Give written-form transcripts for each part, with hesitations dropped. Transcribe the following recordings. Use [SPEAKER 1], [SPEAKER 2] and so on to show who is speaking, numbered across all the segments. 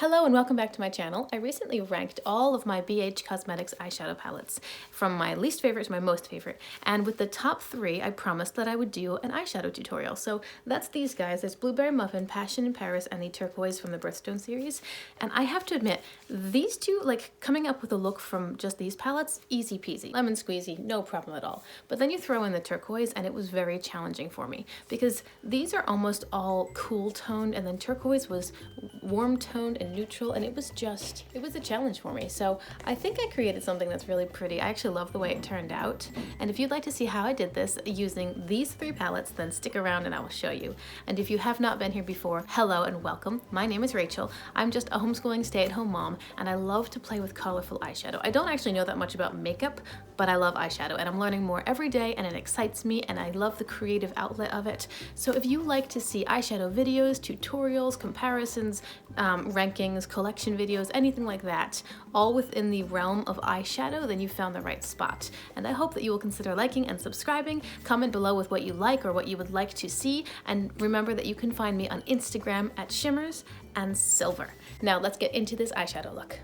[SPEAKER 1] Hello and welcome back to my channel. I recently ranked all of my BH Cosmetics eyeshadow palettes from my least favorite to my most favorite. And with the top three, I promised that I would do an eyeshadow tutorial. So that's these guys. There's Blueberry Muffin, Passion in Paris, and the Turquoise from the Birthstone series. And I have to admit, these two, like coming up with a look from just these palettes, easy peasy. Lemon squeezy, no problem at all. But then you throw in the Turquoise and it was very challenging for me because these are almost all cool toned and then Turquoise was warm toned and neutral, and it was a challenge for me. So I think I created something that's really pretty. I actually love the way it turned out. And if you'd like to see how I did this using these three palettes, then stick around and I will show you. And if you have not been here before, hello and welcome. My name is Rachel. I'm just a homeschooling stay-at-home mom, and I love to play with colorful eyeshadow. I don't actually know that much about makeup, but I love eyeshadow and I'm learning more every day, and it excites me and I love the creative outlet of it. So if you like to see eyeshadow videos, tutorials, comparisons, rankings, collection videos, anything like that, all within the realm of eyeshadow, then you found the right spot. And I hope that you will consider liking and subscribing, comment below with what you like or what you would like to see, and remember that you can find me on Instagram at Shimmers and Silver. Now let's get into this eyeshadow look.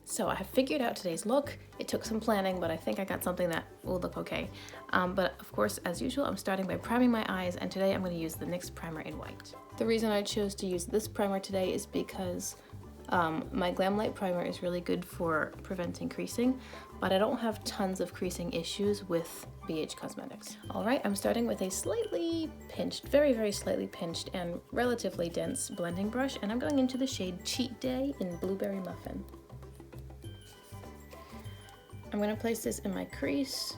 [SPEAKER 1] So I have figured out today's look. It took some planning, but I think I got something that will look okay. But of course, as usual, I'm starting by priming my eyes, and today I'm going to use the NYX primer in white. The reason I chose to use this primer today is because my Glam Light primer is really good for preventing creasing, but I don't have tons of creasing issues with BH Cosmetics. All right, I'm starting with a slightly pinched, very, very slightly pinched and relatively dense blending brush, and I'm going into the shade Cheat Day in Blueberry Muffin. I'm going to place this in my crease.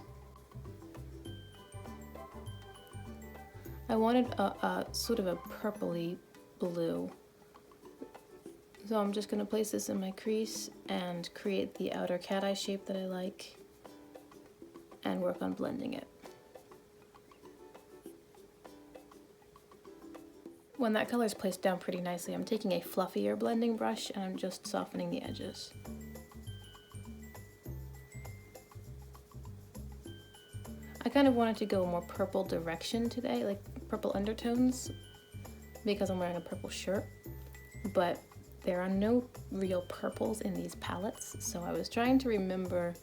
[SPEAKER 1] I wanted a sort of a purpley blue. So I'm just going to place this in my crease and create the outer cat eye shape that I like and work on blending it. When that color is placed down pretty nicely, I'm taking a fluffier blending brush and I'm just softening the edges. I kind of wanted to go a more purple direction today, like purple undertones, because I'm wearing a purple shirt, but there are no real purples in these palettes, so I was trying to remember,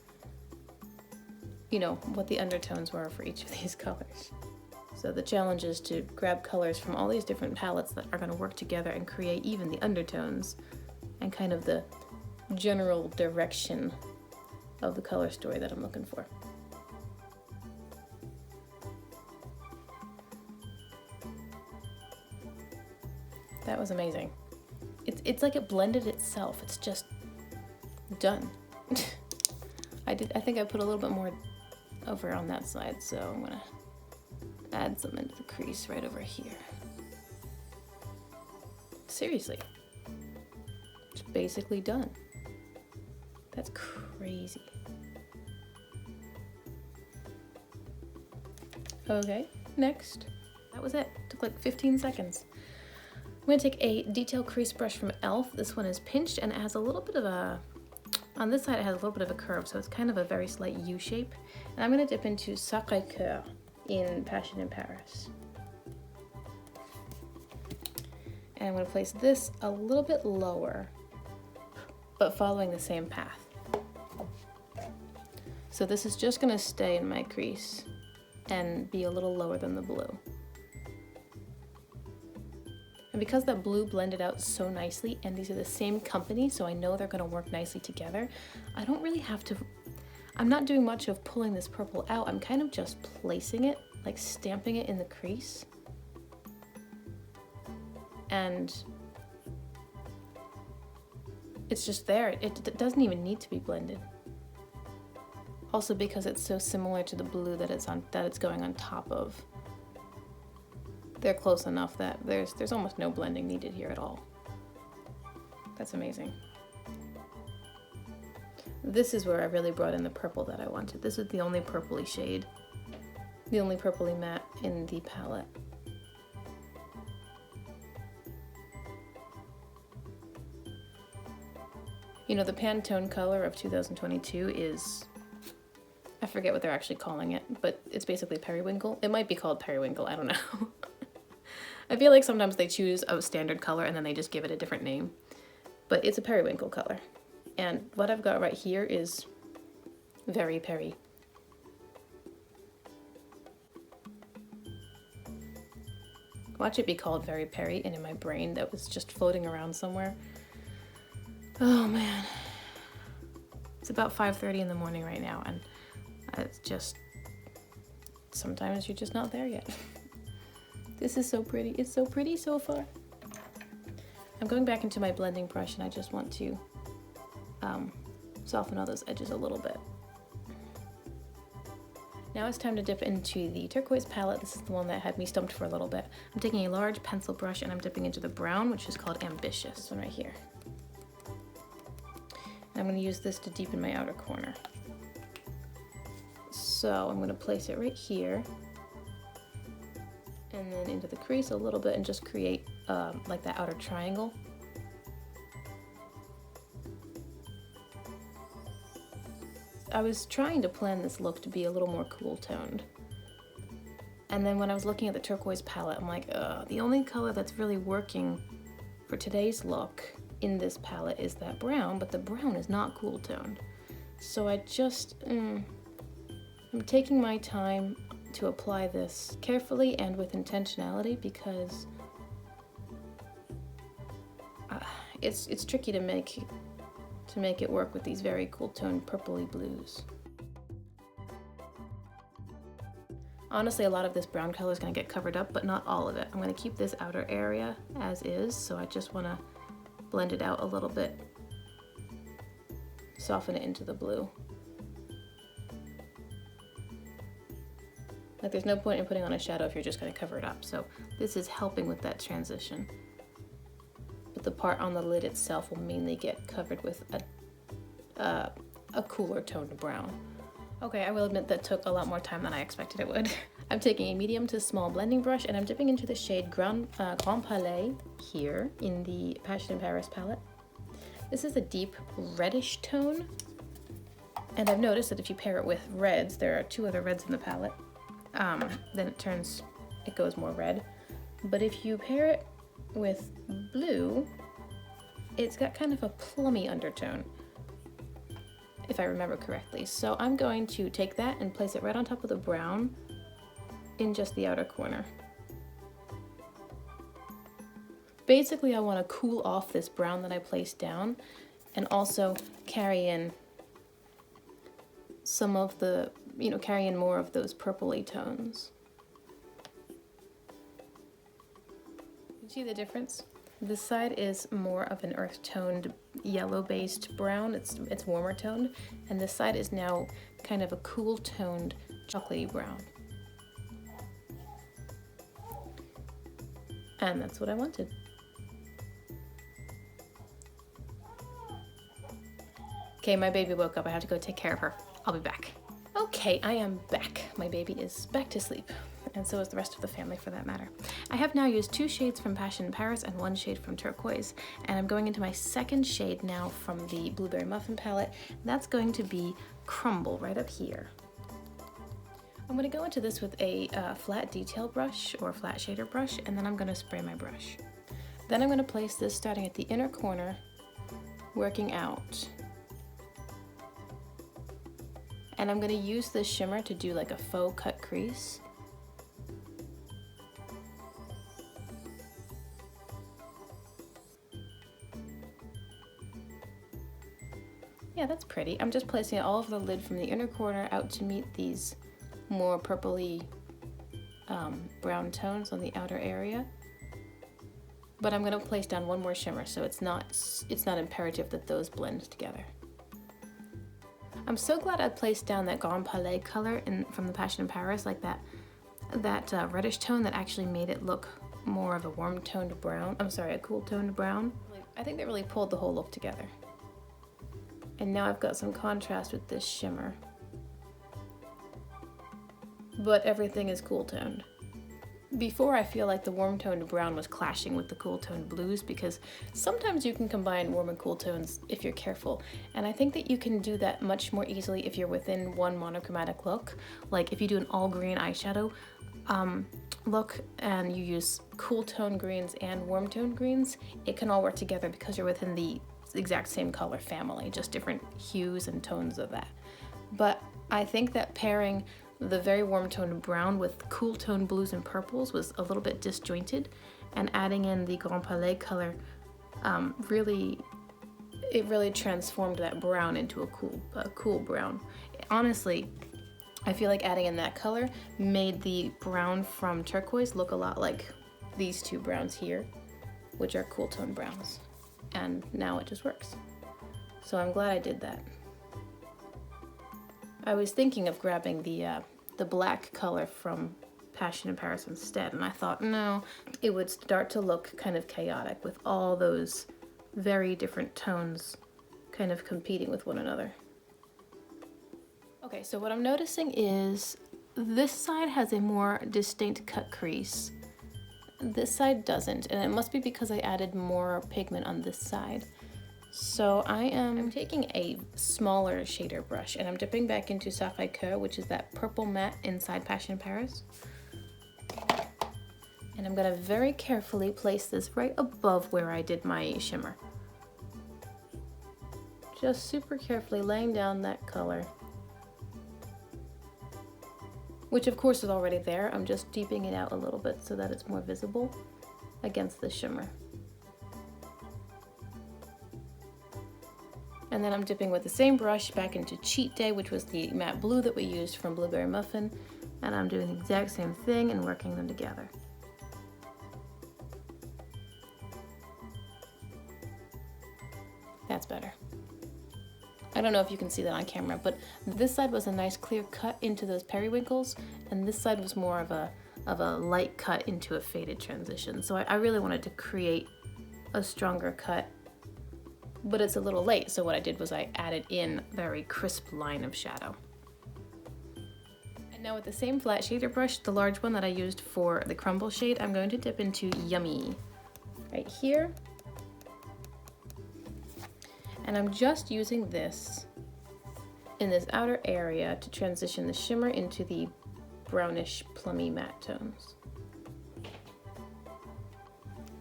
[SPEAKER 1] you know, what the undertones were for each of these colors. So the challenge is to grab colors from all these different palettes that are going to work together and create even the undertones and kind of the general direction of the color story that I'm looking for. That was amazing. It's like it blended itself. It's just done. I think I put a little bit more over on that side, so I'm gonna add some into the crease right over here. Seriously. It's basically done. That's crazy. Okay, next. That was it. Took like 15 seconds. I'm going to take a detail crease brush from e.l.f. This one is pinched and it has a little bit of a, on this side it has a little bit of a curve, so it's kind of a very slight U shape. And I'm going to dip into Sacré-Cœur in Passion in Paris. And I'm going to place this a little bit lower, but following the same path. So this is just going to stay in my crease and be a little lower than the blue. And because that blue blended out so nicely, and these are the same company, so I know they're gonna work nicely together, I don't really have to, I'm not doing much of pulling this purple out. I'm kind of just placing it, like stamping it in the crease. And it's just there. It doesn't even need to be blended. Also because it's so similar to the blue that it's going on top of. They're close enough that there's almost no blending needed here at all. That's amazing. This is where I really brought in the purple that I wanted. This is the only purpley shade, the only purpley matte in the palette. You know, the Pantone color of 2022 is, I forget what they're actually calling it, but it's basically periwinkle. It might be called periwinkle, I don't know. I feel like sometimes they choose a standard color and then they just give it a different name. But it's a periwinkle color. And what I've got right here is very peri. Watch it be called very peri, and in my brain that was just floating around somewhere. Oh man. It's about 5:30 in the morning right now, and it's just, sometimes you're just not there yet. This is so pretty. It's so pretty so far. I'm going back into my blending brush, and I just want to soften all those edges a little bit. Now it's time to dip into the turquoise palette. This is the one that had me stumped for a little bit. I'm taking a large pencil brush and I'm dipping into the brown, which is called Ambitious. This one right here. And I'm going to use this to deepen my outer corner. So I'm going to place it right here. And then into the crease a little bit and just create like that outer triangle. I was trying to plan this look to be a little more cool toned. And then when I was looking at the turquoise palette, I'm like, the only color that's really working for today's look in this palette is that brown, but the brown is not cool toned. So I just, I'm taking my time to apply this carefully and with intentionality because it's tricky to make it work with these very cool toned purpley blues. Honestly, a lot of this brown color is going to get covered up, but not all of it. I'm going to keep this outer area as is, so I just want to blend it out a little bit, soften it into the blue. Like, there's no point in putting on a shadow if you're just going to cover it up, so this is helping with that transition. But the part on the lid itself will mainly get covered with a cooler toned brown. Okay, I will admit that took a lot more time than I expected it would. I'm taking a medium to small blending brush and I'm dipping into the shade Grand Palais here in the Passion in Paris palette. This is a deep reddish tone, and I've noticed that if you pair it with reds, there are 2 other reds in the palette, then it goes more red. But if you pair it with blue, it's got kind of a plummy undertone, if I remember correctly. So I'm going to take that and place it right on top of the brown in just the outer corner. Basically, I want to cool off this brown that I placed down and also carry in some of the, carry in more of those purpley tones. You see the difference? This side is more of an earth-toned, yellow-based brown. It's warmer toned, and this side is now kind of a cool-toned, chocolatey brown. And that's what I wanted. Okay, my baby woke up. I have to go take care of her. I'll be back. Okay, I am back. My baby is back to sleep, and so is the rest of the family for that matter. I have now used 2 shades from Passion in Paris and 1 shade from Turquoise, and I'm going into my second shade now from the Blueberry Muffin palette. That's going to be Crumble right up here. I'm going to go into this with a flat detail brush or flat shader brush, and then I'm going to spray my brush. Then I'm going to place this starting at the inner corner, working out. And I'm going to use this shimmer to do like a faux cut crease. Yeah, that's pretty. I'm just placing all of the lid from the inner corner out to meet these more purpley brown tones on the outer area. But I'm going to place down 1 more shimmer, so it's not imperative that those blend together. I'm so glad I placed down that Grand Palais color from the Passion in Paris, like that reddish tone that actually made it look more of a warm toned brown. I'm sorry, a cool toned brown. I think that really pulled the whole look together. And now I've got some contrast with this shimmer. But everything is cool toned. Before, I feel like the warm toned brown was clashing with the cool toned blues, because sometimes you can combine warm and cool tones if you're careful, and I think that you can do that much more easily if you're within one monochromatic look. Like if you do an all green eyeshadow, look and you use cool tone greens and warm tone greens, it can all work together because you're within the exact same color family, just different hues and tones of that. But I think that pairing the very warm toned brown with cool tone blues and purples was a little bit disjointed, and adding in the Grand Palais color really transformed that brown into a cool brown. Honestly, I feel like adding in that color made the brown from Turquoise look a lot like these two browns here, which are cool tone browns. And now it just works. So I'm glad I did that. I was thinking of grabbing the black color from Passion in Paris instead, and I thought, no, it would start to look kind of chaotic with all those very different tones kind of competing with one another. Okay, so what I'm noticing is this side has a more distinct cut crease. This side doesn't, and it must be because I added more pigment on this side. So I'm taking a smaller shader brush and I'm dipping back into Sapphire Coeur, which is that purple matte inside Passion in Paris. And I'm gonna very carefully place this right above where I did my shimmer. Just super carefully laying down that color, which of course is already there. I'm just deepening it out a little bit so that it's more visible against the shimmer. And then I'm dipping with the same brush back into Cheat Day, which was the matte blue that we used from Blueberry Muffin. And I'm doing the exact same thing and working them together. That's better. I don't know if you can see that on camera, but this side was a nice clear cut into those periwinkles, and this side was more of a light cut into a faded transition. So I really wanted to create a stronger cut, but it's a little late, so what I did was I added in a very crisp line of shadow. And now with the same flat shader brush, the large one that I used for the crumble shade, I'm going to dip into Yummy right here. And I'm just using this in this outer area to transition the shimmer into the brownish plummy matte tones.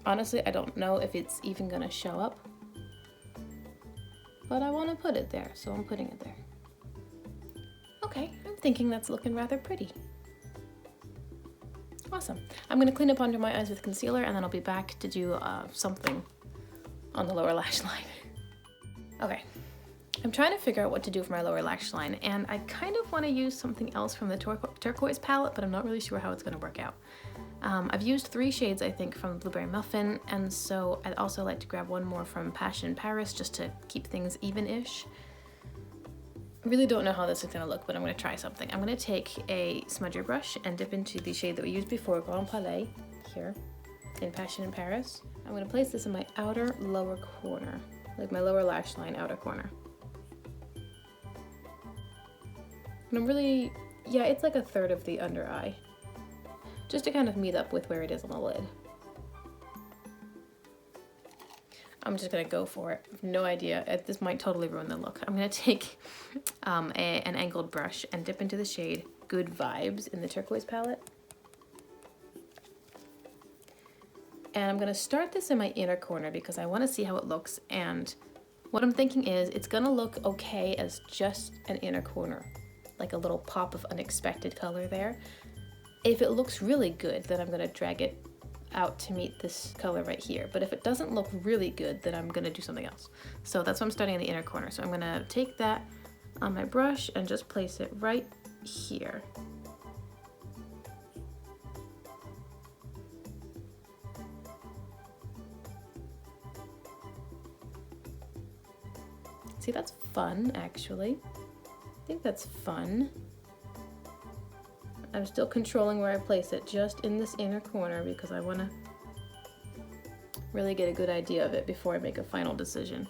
[SPEAKER 1] Honestly, I don't know if it's even gonna show up, but I want to put it there, so I'm putting it there. Okay, I'm thinking that's looking rather pretty. Awesome. I'm gonna clean up under my eyes with concealer, and then I'll be back to do something on the lower lash line. Okay, I'm trying to figure out what to do for my lower lash line, and I kind of want to use something else from the Turquoise palette, but I'm not really sure how it's going to work out. I've used 3 shades, I think, from Blueberry Muffin, and so I'd also like to grab one more from Passion in Paris just to keep things even-ish. I really don't know how this is going to look, but I'm going to try something. I'm going to take a smudger brush and dip into the shade that we used before, Grand Palais, here, in Passion in Paris. I'm going to place this in my outer lower corner, like my lower lash line outer corner. And I'm really, yeah, it's like a third of the under eye, just to kind of meet up with where it is on the lid. I'm just gonna go for it. I have no idea. This might totally ruin the look. I'm gonna take an angled brush and dip into the shade Good Vibes in the Turquoise palette. And I'm gonna start this in my inner corner because I wanna see how it looks, and what I'm thinking is it's gonna look okay as just an inner corner, like a little pop of unexpected color there. If it looks really good, then I'm gonna drag it out to meet this color right here. But if it doesn't look really good, then I'm gonna do something else. So that's why I'm starting in the inner corner. So I'm gonna take that on my brush and just place it right here. See, that's fun, actually. I think that's fun. I'm still controlling where I place it, just in this inner corner, because I want to really get a good idea of it before I make a final decision.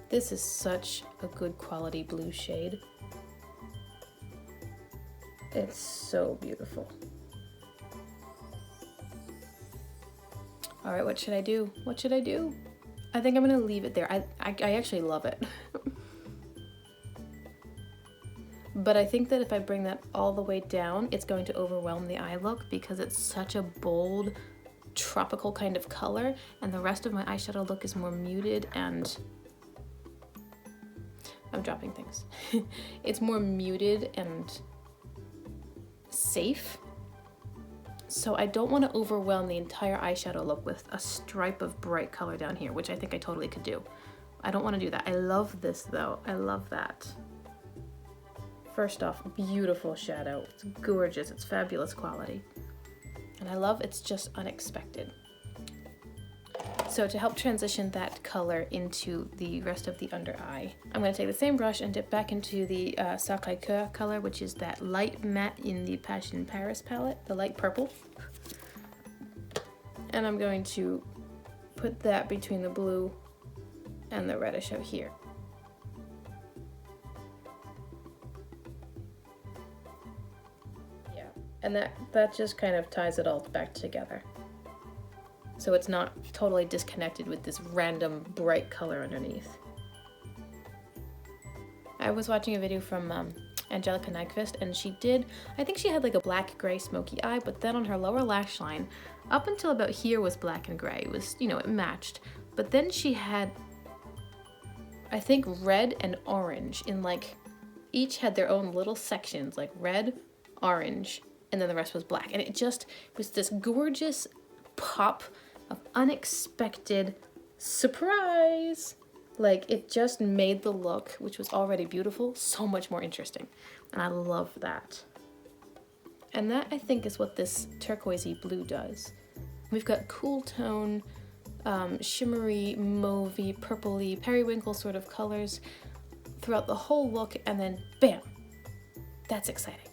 [SPEAKER 1] This is such a good quality blue shade. It's so beautiful. All right, what should I do? What should I do? I think I'm gonna leave it there. I actually love it. But I think that if I bring that all the way down, it's going to overwhelm the eye look because it's such a bold, tropical kind of color, and the rest of my eyeshadow look is more muted and... I'm dropping things. It's more muted and safe. So I don't want to overwhelm the entire eyeshadow look with a stripe of bright color down here, which I think I totally could do. I don't want to do that. I love this though. I love that. First off, beautiful shadow. It's gorgeous. It's fabulous quality. And I love it's just unexpected. So to help transition that color into the rest of the under eye, I'm going to take the same brush and dip back into the Sacré-Cœur color, which is that light matte in the Passion Paris palette, the light purple. And I'm going to put that between the blue and the reddish out here. Yeah, and that just kind of ties it all back together. So it's not totally disconnected with this random bright color underneath. I was watching a video from Angelica Nyquist, and she did, I think she had like a black gray smoky eye, but then on her lower lash line, up until about here was black and gray. It was, you know, it matched. But then she had, I think, red and orange in like, each had their own little sections, like red, orange, and then the rest was black. And it just was this gorgeous pop of unexpected surprise. Like, it just made the look, which was already beautiful, so much more interesting. And I love that. And that, I think, is what this turquoisey blue does. We've got cool tone, shimmery, mauvey, purpley, periwinkle sort of colors throughout the whole look, and then bam, that's exciting.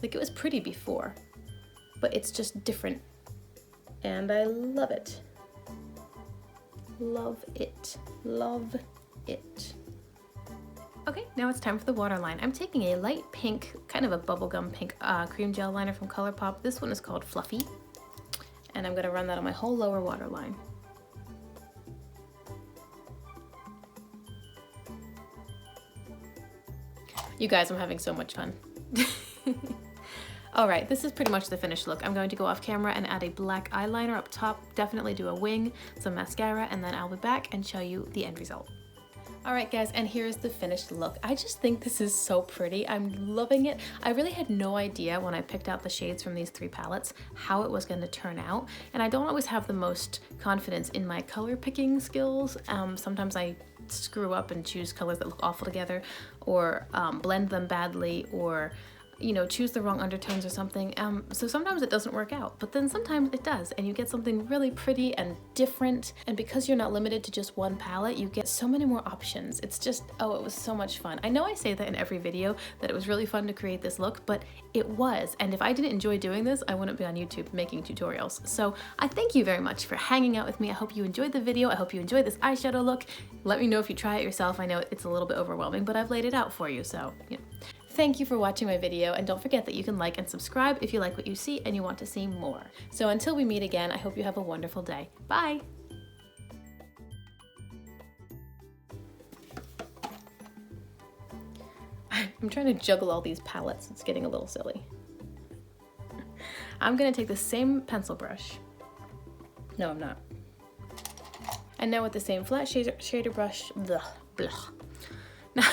[SPEAKER 1] Like, it was pretty before, but it's just different. And I love it. Love it. Love it. Okay, now it's time for the waterline. I'm taking a light pink, kind of a bubblegum pink cream gel liner from ColourPop. This one is called Fluffy. And I'm gonna run that on my whole lower waterline. You guys, I'm having so much fun. All right, this is pretty much the finished look. I'm going to go off camera and add a black eyeliner up top, definitely do a wing, some mascara, and then I'll be back and show you the end result. All right, guys, and here's the finished look. I just think this is so pretty. I'm loving it. I really had no idea when I picked out the shades from these 3 palettes how it was going to turn out, and I don't always have the most confidence in my color picking skills. Sometimes I screw up and choose colors that look awful together, or blend them badly, or you know, choose the wrong undertones or something. So sometimes it doesn't work out, but then sometimes it does, and you get something really pretty and different. And because you're not limited to just one palette, you get so many more options. It's just, oh, it was so much fun. I know I say that in every video, that it was really fun to create this look, but it was. And if I didn't enjoy doing this, I wouldn't be on YouTube making tutorials. So I thank you very much for hanging out with me. I hope you enjoyed the video. I hope you enjoyed this eyeshadow look. Let me know if you try it yourself. I know it's a little bit overwhelming, but I've laid it out for you, so, you know. Thank you for watching my video, and don't forget that you can like and subscribe if you like what you see and you want to see more. So until we meet again, I hope you have a wonderful day. Bye! I'm trying to juggle all these palettes. It's getting a little silly. I'm gonna take the same pencil brush. No, I'm not. And now with the same flat shader brush, blah, blah. Now